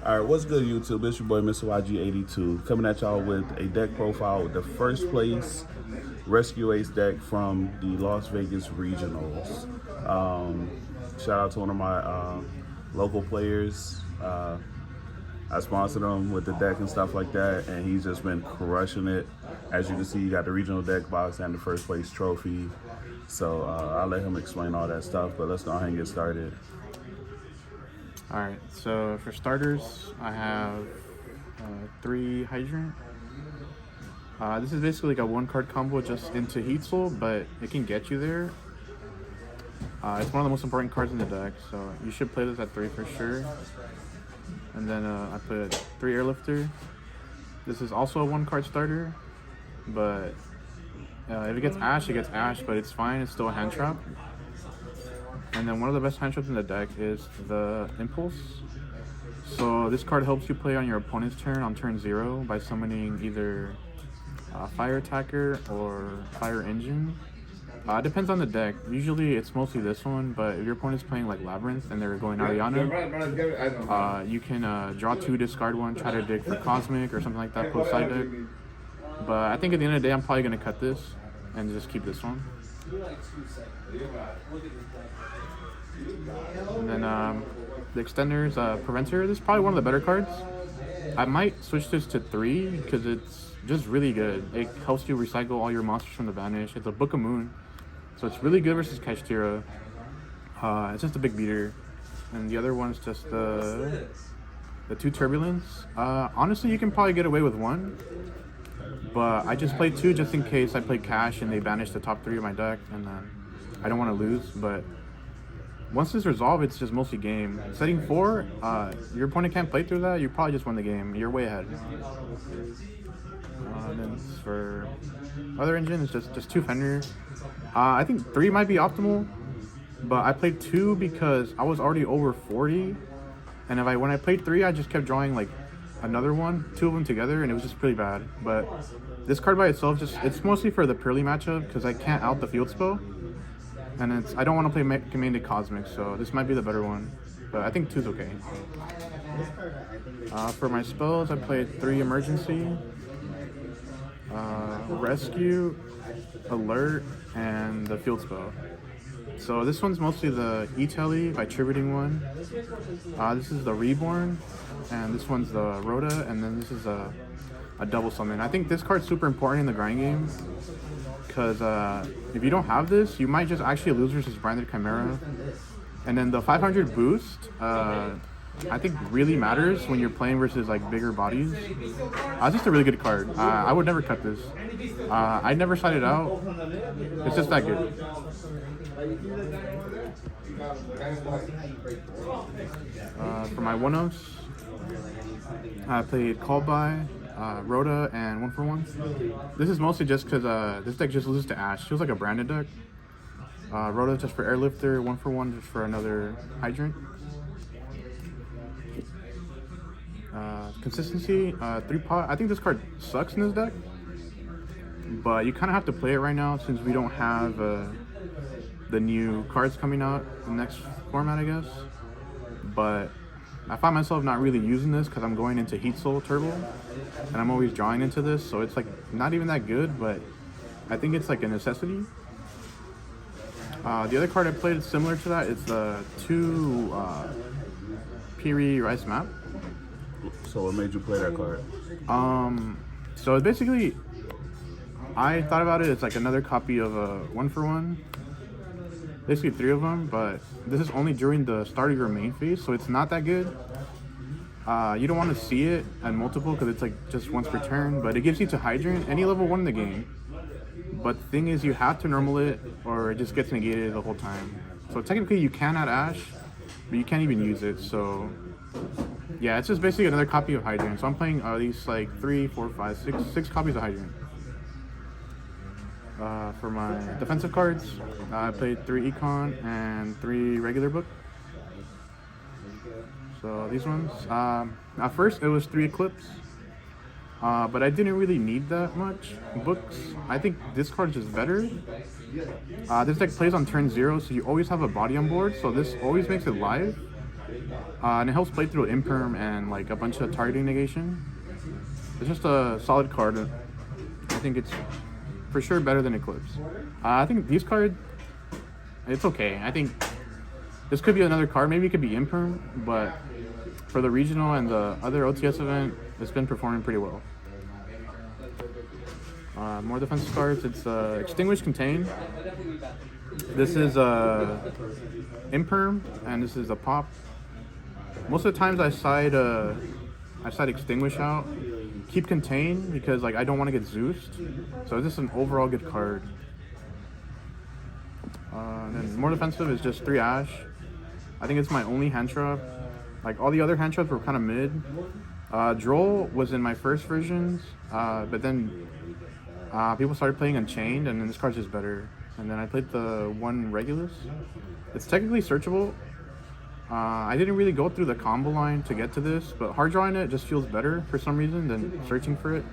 All right, what's good, YouTube? It's your boy, Mr. YG82, coming at y'all with a deck profile with the first place Rescue Ace deck from the Las Vegas Regionals. Shout out to one of my local players. I sponsored him with the deck and stuff like that, and he's just been crushing it. As you can see, you got the regional deck box and the first place trophy. So I'll let him explain all that stuff, but let's go ahead and get started. Alright, so for starters, I have 3 Hydrant. This is basically like a 1-card combo just into Heat Soul, but it can get you there. It's one of the most important cards in the deck, so you should play this at 3 for sure. And then I put 3 Airlifter. This is also a 1-card starter, but if it gets Ash, it gets Ash, but it's fine, it's still a hand trap. And then one of the best hand traps in the deck is the Impulse. So this card helps you play on your opponent's turn on turn 0 by summoning either Fire Attacker or Fire Engine. It depends on the deck. Usually it's mostly this one, but if your opponent's playing like Labyrinth and they're going Ariana, you can draw 2, discard 1, try to dig for Cosmic or something like that, post side deck. But I think at the end of the day, I'm probably going to cut this and just keep this one. And then the Extenders, Preventer, this is probably one of the better cards. I might switch this to 3 because it's just really good. It helps you recycle all your monsters from the Banish. It's a Book of Moon, so it's really good versus Kashtira. It's just a big beater. And the other one's just the 2 Turbulence. Honestly, you can probably get away with 1. But I just played 2 just in case I play Cash and they banish the top 3 of my deck, and then I don't want to lose. But once this resolved, it's just mostly game. Setting 4, your opponent can't play through that, you probably just won the game. You're way ahead. And then for other engine, it's just 2 Fender. I think 3 might be optimal, but I played 2 because I was already over 40. And when I played 3, I just kept drawing like another one, 2 of them together, and it was just pretty bad. But this card by itself, it's mostly for the Purely matchup because I can't out the field spell. And I don't want to play Commanded Cosmic, so this might be the better one. But I think 2's okay. For my spells, I played 3 Emergency, Rescue, Alert, and the field spell. So this one's mostly the E-Telly by Tributing one. This is the Reborn, and this one's the Rhoda, and then this is a double summon. I think this card's super important in the grind game, because if you don't have this, you might just actually lose versus Branded Chimera. And then the 500 boost, I think really matters when you're playing versus like bigger bodies. It's just a really good card. I would never cut this. I never sided out. It's just that good. For my 1-ups, I played Call By, Rhoda, and 1-for-1. This is mostly just because this deck just loses to Ash. It feels like a branded deck. Rhoda just for Airlifter, 1-for-1 just for another Hydrant. Consistency, 3-pot. I think this card sucks in this deck, but you kind of have to play it right now since we don't have the new cards coming out in the next format, I guess. But I find myself not really using this because I'm going into Heat Soul Turbo, and I'm always drawing into this, so it's like not even that good, but I think it's like a necessity. The other card I played similar to that is the 2 Piri Rice Map. So what made you play that card? So it's basically, I thought about it, it's like another copy of a 1-for-1. Basically 3 of them, but this is only during the start of your main phase, so it's not that good. You don't want to see it at multiple because it's like just once per turn, but it gives you to Hydrant any level 1 in the game. But the thing is, you have to normal it or it just gets negated the whole time. So technically you can add Ash, but you can't even use it. So yeah, it's just basically another copy of Hydrant. So I'm playing at least like 3, 4, 5, 6 copies of Hydrant. For my defensive cards, I played 3 Econ and 3 regular book. So these ones, at first it was 3 Eclipse, but I didn't really need that much books. I think this card is just better. This deck plays on turn 0, so you always have a body on board, so this always makes it live. And it helps play through imperm and like a bunch of targeting negation. It's just a solid card. I think it's for sure better than Eclipse. I think these cards, it's okay. I think this could be another card. Maybe it could be imperm, but for the regional and the other OTS event, it's been performing pretty well. More defensive cards. It's Extinguish Contain. This is imperm, and this is a pop. Most of the times I side Extinguish out. Keep Contain because like I don't want to get Zeused. So this is an overall good card. And then more defensive is just 3 Ash. I think it's my only hand trap. Like all the other hand traps were kind of mid. Droll was in my first versions, but then people started playing Unchained, and then this card's just better. And then I played the one Regulus. It's technically searchable. I didn't really go through the combo line to get to this, but hard drawing it just feels better for some reason than searching for it.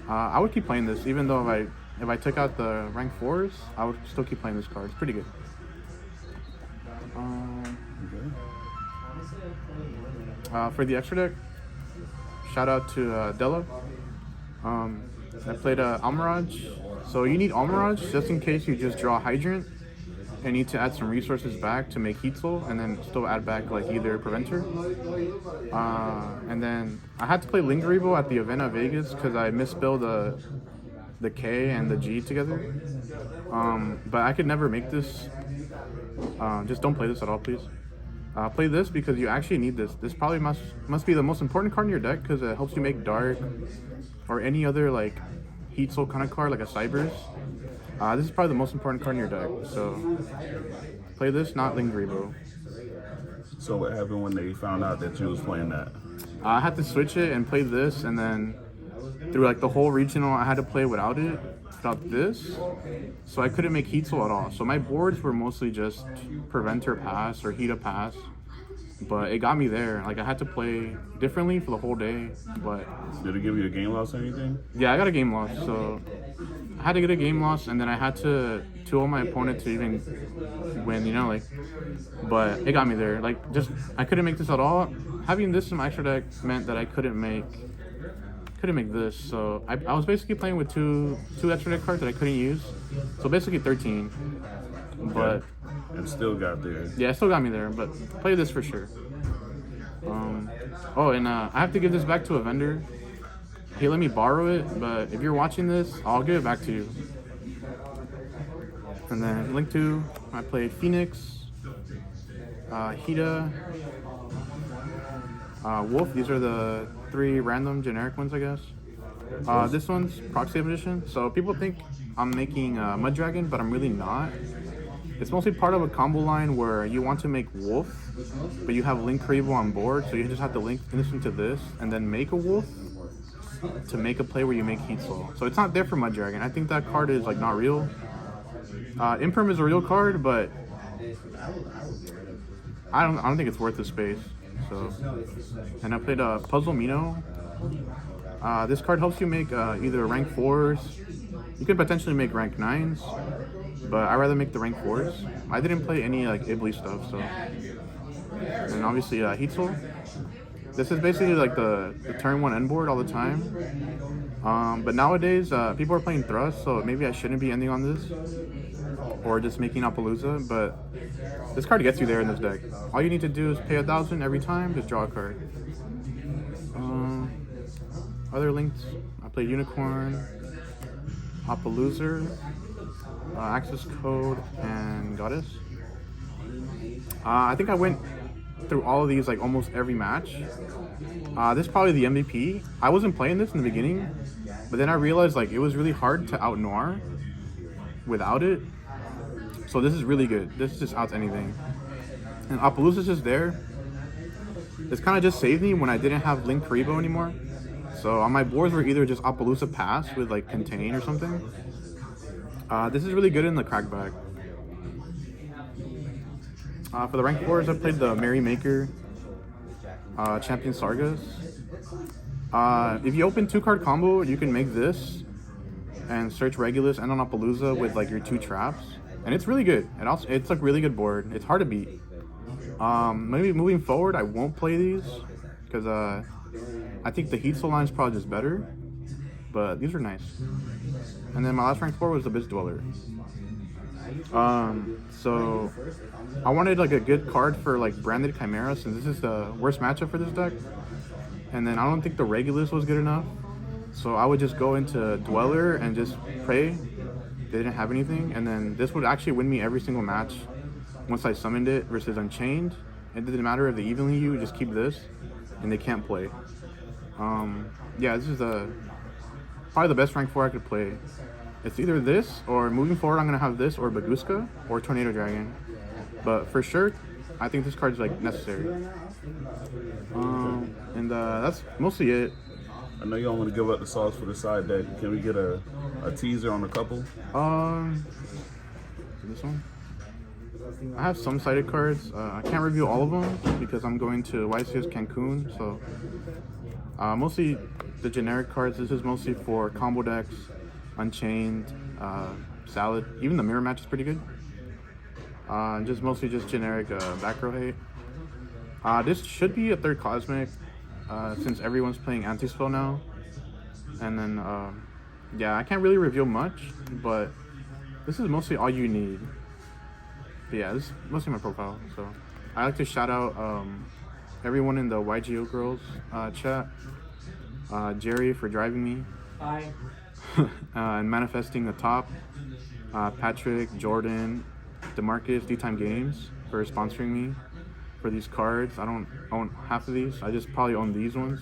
I would keep playing this, even though if I took out the rank 4s, I would still keep playing this card. It's pretty good. For the extra deck, shout out to Della. I played Almirage. So you need Almirage just in case you just draw Hydrant and need to add some resources back to make Heat Soul, and then still add back like either Preventer. And then I had to play Linger Evil at the event at Vegas because I misspelled the K and the G together. But I could never make this. Just don't play this at all, please. Play this because you actually need this. This probably must be the most important card in your deck because it helps you make Dark or any other like Heat Soul kind of card like a Cybers. This is probably the most important card in your deck. So play this, not Linger Evil. So what happened when they found out that you was playing that? I had to switch it and play this, and then through like the whole regional, I had to play without this. So I couldn't make Heat Soul at all. So my boards were mostly just Preventer Pass or Heat Up Pass. But it got me there. Like I had to play differently for the whole day. But did it give you a game loss or anything? Yeah, I got a game loss. So I had to get a game loss, and then I had to 2-0 my opponent to even win, you know, like. But it got me there. Like just I couldn't make this at all. Having this in my extra deck meant that I couldn't make this. So I was basically playing with two extra deck cards that I couldn't use. So basically 13. Okay. But and still got there. Yeah, it still got me there, but play this for sure. Oh, and I have to give this back to a vendor. He let me borrow it, but if you're watching this, I'll give it back to you. And then link to, I played Phoenix, Hida, Wolf. These are the 3 random generic ones, I guess. This one's Proxy Edition. So people think I'm making Mud Dragon, but I'm really not. It's mostly part of a combo line where you want to make Wolf, but you have Link Creeble on board, so you just have to link this into this, and then make a Wolf to make a play where you make Heat Soul. So it's not there for Mud Dragon. I think that card is like not real. Imperm is a real card, but I don't think it's worth the space. So, and I played Puzzle Mino. This card helps you make either rank 4s. You could potentially make rank 9s. But I'd rather make the rank 4s. I didn't play any like Ibly stuff, so. And obviously Heat Soul. This is basically like the turn 1 end board all the time. But nowadays people are playing Thrust, so maybe I shouldn't be ending on this. Or just making Appaloosa, but this card gets you there in this deck. All you need to do is pay 1,000 every time, just draw a card. Other links, I played Unicorn, Appaloosa, Access Code, and Goddess. I think I went through all of these like almost every match. This is probably the MVP. I wasn't playing this in the beginning, but then I realized like it was really hard to out Noir without it. So this is really good. This just outs anything. And Appaloosa's just there. This kind of just saved me when I didn't have Link Karibo anymore. So on my boards were either just Appaloosa Pass with like Contain or something. This is really good in the crackback. For the rank 4s, I played the Merry Maker, Champion Sargas. If you open 2-card combo, you can make this and search Regulus and on Appaloosa with like your 2 traps. And it's really good. And also, it's like really good board. It's hard to beat. Maybe moving forward, I won't play these because I think the Heat Soul line is probably just better. But these are nice. And then my last rank 4 was the Biz Dweller. So I wanted like a good card for like Branded Chimera since this is the worst matchup for this deck. And then I don't think the Regulus was good enough. So I would just go into Dweller and just pray they didn't have anything. And then this would actually win me every single match once I summoned it versus Unchained. It didn't matter if they evenly you, just keep this and they can't play. Yeah, this is probably the best rank 4 I could play. It's either this or moving forward I'm gonna have this or Baguska or Tornado Dragon. But for sure, I think this card's like necessary. And that's mostly it. I know you don't want to give up the sauce for the side deck. Can we get a teaser on a couple? This one. I have some sided cards. I can't review all of them because I'm going to YCS Cancun. So mostly the generic cards. This is mostly for combo decks, Unchained, Salad. Even the mirror match is pretty good. Just mostly just generic back row hate. This should be a third Cosmic since everyone's playing Anti-Spell now. And then, yeah, I can't really reveal much, but this is mostly all you need. But yeah, this is mostly my profile. So I like to shout out everyone in the YGO Girls chat. Jerry for driving me. Hi. And manifesting the top. Patrick, Jordan, DeMarcus, D-Time Games for sponsoring me for these cards. I don't own half of these. I just probably own these ones.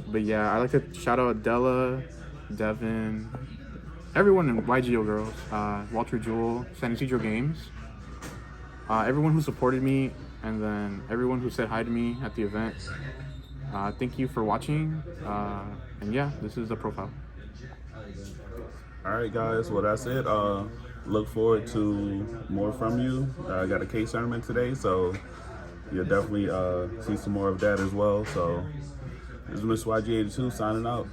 But yeah, I like to shout out Della, Devin, everyone in YGO Girls, Walter Jewell, San Isidro Games, everyone who supported me, and then everyone who said hi to me at the event. Thank you for watching. And yeah, this is the profile. All right, guys. Well, that's it. Look forward to more from you. I got a case tournament today, so you'll definitely see some more of that as well. So this is Mr. YG82 signing out.